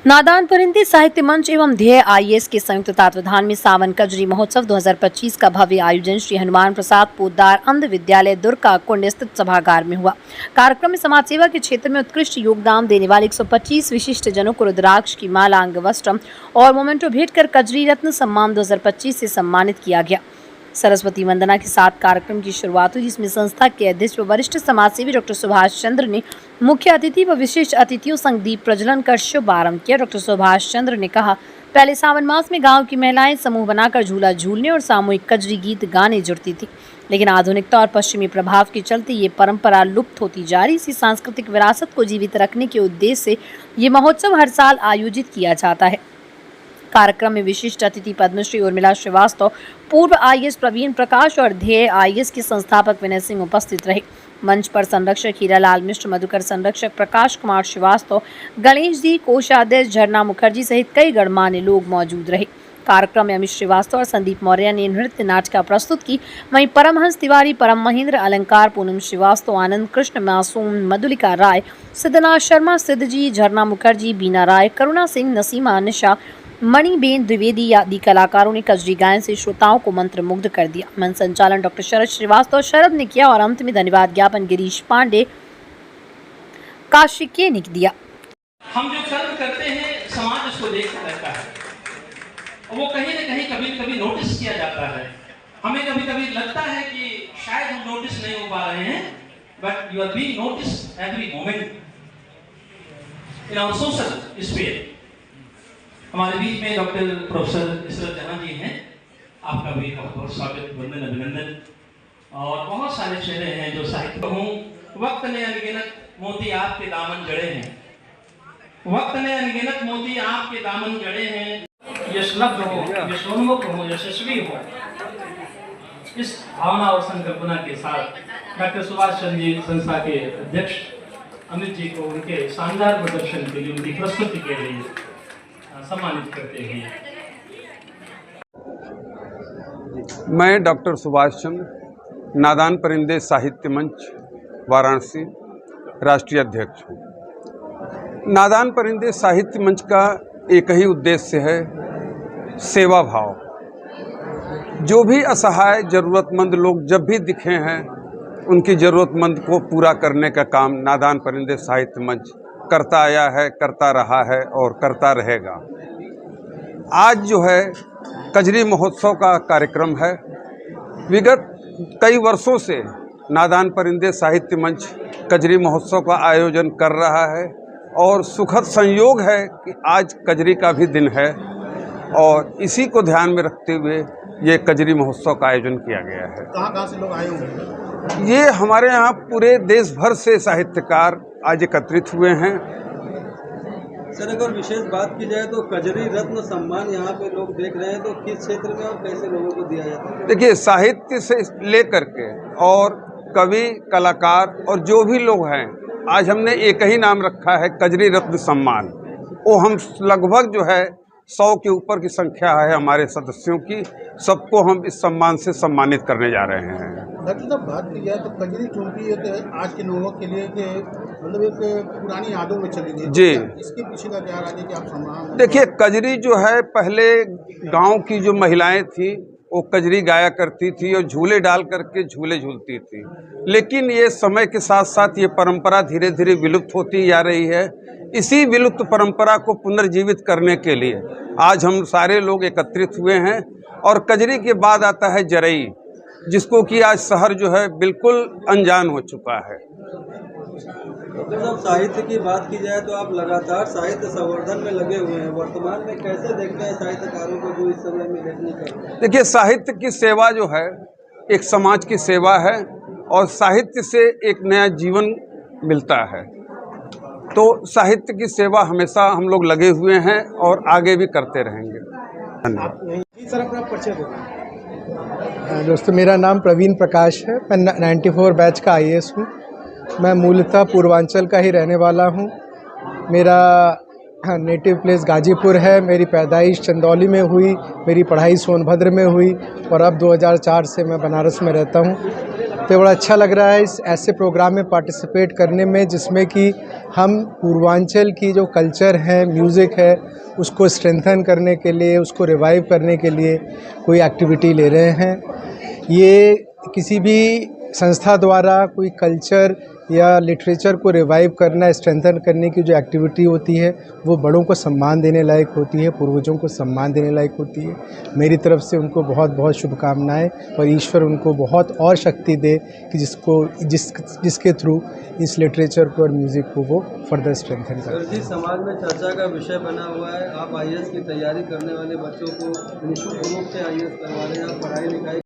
नादान परिंदे साहित्य मंच एवं ध्येय आईएएस के संयुक्त तत्वाधान में सावन कजरी महोत्सव 2025 का भव्य आयोजन श्री हनुमान प्रसाद पोद्दार अंध विद्यालय दुर्ग का कुंड स्थित सभागार में हुआ। कार्यक्रम में समाज सेवा के क्षेत्र में उत्कृष्ट योगदान देने वाले 125 विशिष्ट जनों को रुद्राक्ष की माला, अंगवस्त्रम और मोमेंटो भेंट कर कजरी रत्न सम्मान 2025 से सम्मानित किया गया। सरस्वती वंदना के साथ कार्यक्रम की शुरुआत हुई, जिसमें संस्था के अध्यक्ष व वरिष्ठ समाजसेवी डॉक्टर सुभाष चंद्र ने मुख्य अतिथि व विशिष्ट अतिथियों संग दीप प्रज्वलन कर शुभारंभ किया। डॉक्टर सुभाष चंद्र ने कहा, पहले सावन मास में गांव की महिलाएं समूह बनाकर झूला झूलने और सामूहिक कजरी गीत गाने जुड़ती थी, लेकिन आधुनिकता और पश्चिमी प्रभाव के चलते ये परंपरा लुप्त होती जा रही। इसी सांस्कृतिक विरासत को जीवित रखने के उद्देश्य से ये महोत्सव हर साल आयोजित किया जाता है। कार्यक्रम में विशिष्ट अतिथि पद्मश्री उर्मिला श्रीवास्तव, पूर्व आईएएस प्रवीण प्रकाश और ध्येय आईएएस के संस्थापक विनय सिंह उपस्थित रहे। मंच पर संरक्षक हीरालाल मिश्र, मधुकर संरक्षक प्रकाश कुमार श्रीवास्तव, गणेश जी कोषाध्यक्ष झरना मुखर्जी सहित कई गणमान्य लोग मौजूद रहे। कार्यक्रम में अमित श्रीवास्तव और संदीप मौर्य ने नृत्य नाटिका प्रस्तुत की। वहीं परमहंस तिवारी, परम महेंद्र अलंकार, पूनम श्रीवास्तव, आनंद कृष्ण, मासूम, मधुलिका राय, सिद्धनाथ शर्मा, सिद्धजी, झरना मुखर्जी, बीना राय, करुणा सिंह, नसीमा, निशा, मणिबेन द्विवेदी आदि कलाकारों ने कजरी गायन से श्रोताओं को मंत्रमुग्ध कर दिया। मंच संचालन डॉक्टर शरद श्रीवास्तव शरद ने किया और अंत में धन्यवाद ज्ञापन गिरीश पांडे काशिके ने दिया। हम जो कर्म करते हैं समाज उसको देखता रहता है और वो कहीं न कहीं कभी कभी नोटिस किया जाता है। हमें कभी कभी लगता है कि शायद हम नोटिस नहीं हो पा रहे हैं, but you are being noticed every moment in our social sphere. हमारे बीच में डॉक्टर प्रोफेसर इसरत जहां जी हैं, आपका भी बहुत बहुत स्वागत, वंदन, अभिनंदन। और बहुत सारे चेहरे हैं जो साहित्य हूँ। वक्त ने अनगिनत मोती आपके दामन जड़े हैं, वक्त ने अनगिनत मोती आपके दामन जड़े हैं। यशलब्ध हो, यशोन्मुख हो, यशस्वी हो, इस भावना और संकल्पना के साथ डॉक्टर सुभाष चंद्र जी संस्था के अध्यक्ष अमित जी को उनके शानदार प्रदर्शन के लिए, उनकी प्रस्तुति के लिए सम्मानित करते हैं। मैं डॉक्टर सुभाष चंद्र, नादान परिंदे साहित्य मंच वाराणसी राष्ट्रीय अध्यक्ष हूँ। नादान परिंदे साहित्य मंच का एक ही उद्देश्य है, सेवा भाव। जो भी असहाय ज़रूरतमंद लोग जब भी दिखे हैं, उनकी ज़रूरतमंद को पूरा करने का काम नादान परिंदे साहित्य मंच करता आया है, करता रहा है और करता रहेगा। आज जो है कजरी महोत्सव का कार्यक्रम है। विगत कई वर्षों से नादान परिंदे साहित्य मंच कजरी महोत्सव का आयोजन कर रहा है और सुखद संयोग है कि आज कजरी का भी दिन है और इसी को ध्यान में रखते हुए ये कजरी महोत्सव का आयोजन किया गया है। कहाँ से लोग आए होंगे? ये हमारे यहाँ पूरे देश भर से साहित्यकार आज एकत्रित हुए हैं। सर, अगर विशेष बात की जाए तो कजरी रत्न सम्मान यहाँ पे लोग देख रहे हैं, तो किस क्षेत्र में और कैसे लोगों को दिया जाता है? देखिए, साहित्य से लेकर के और कवि, कलाकार और जो भी लोग हैं, आज हमने एक ही नाम रखा है, कजरी रत्न सम्मान। वो हम लगभग जो है 100 के ऊपर की संख्या है हमारे सदस्यों की, सबको हम इस सम्मान से सम्मानित करने जा रहे हैं। डॉक्टर साहब, बात की जाए तो कजरी चूंकि आज के लोगों के लिए कि मतलब एक पुरानी यादों में चली गई जी, इसके पीछे का क्या राज है कि आप सम्मान? देखिए, कजरी जो है पहले गांव की जो महिलाएं थी वो कजरी गाया करती थी और झूले डाल करके झूले झूलती थी, लेकिन ये समय के साथ साथ ये परंपरा धीरे धीरे विलुप्त होती जा रही है। इसी विलुप्त परंपरा को पुनर्जीवित करने के लिए आज हम सारे लोग एकत्रित हुए हैं और कजरी के बाद आता है जरई, जिसको कि आज शहर जो है बिल्कुल अनजान हो चुका है। डॉक्टर साहब, साहित्य की बात की जाए तो आप लगातार साहित्य संवर्धन में लगे हुए हैं। वर्तमान में कैसे देखते हैं साहित्यकारों को जो इस समय में लेखनी कर रहे हैं? देखिए, साहित्य की सेवा जो है एक समाज की सेवा है और साहित्य से एक नया जीवन मिलता है, तो साहित्य की सेवा हमेशा हम लोग लगे हुए हैं और आगे भी करते रहेंगे। धन्यवाद। सर, अपना परिचय दें। दोस्तों, मेरा नाम प्रवीण प्रकाश है। मैं 94 बैच का आईएएस हूँ। मैं मूलतः पूर्वांचल का ही रहने वाला हूँ। मेरा नेटिव प्लेस गाजीपुर है। मेरी पैदाइश चंदौली में हुई, मेरी पढ़ाई सोनभद्र में हुई और अब 2004 से मैं बनारस में रहता हूँ। तो बड़ा अच्छा लग रहा है इस ऐसे प्रोग्राम में पार्टिसिपेट करने में, जिसमें कि हम पूर्वांचल की जो कल्चर है, म्यूज़िक है, उसको स्ट्रेंथन करने के लिए, उसको रिवाइव करने के लिए कोई एक्टिविटी ले रहे हैं। ये किसी भी संस्था द्वारा कोई कल्चर या लिटरेचर को रिवाइव करना, स्ट्रेंथन करने की जो एक्टिविटी होती है, वो बड़ों को सम्मान देने लायक होती है, पूर्वजों को सम्मान देने लायक होती है। मेरी तरफ से उनको बहुत बहुत शुभकामनाएं और ईश्वर उनको बहुत और शक्ति दे कि जिसके थ्रू इस लिटरेचर को और म्यूज़िक को वो फर्दर स्ट्रेंथन करें। सर जी, समाज में चर्चा का विषय बना हुआ है, आप IAS की तैयारी करने वाले बच्चों को निःशुल्क रूप से IAS करवा रहे हैं, आप पढ़ाई लिखाई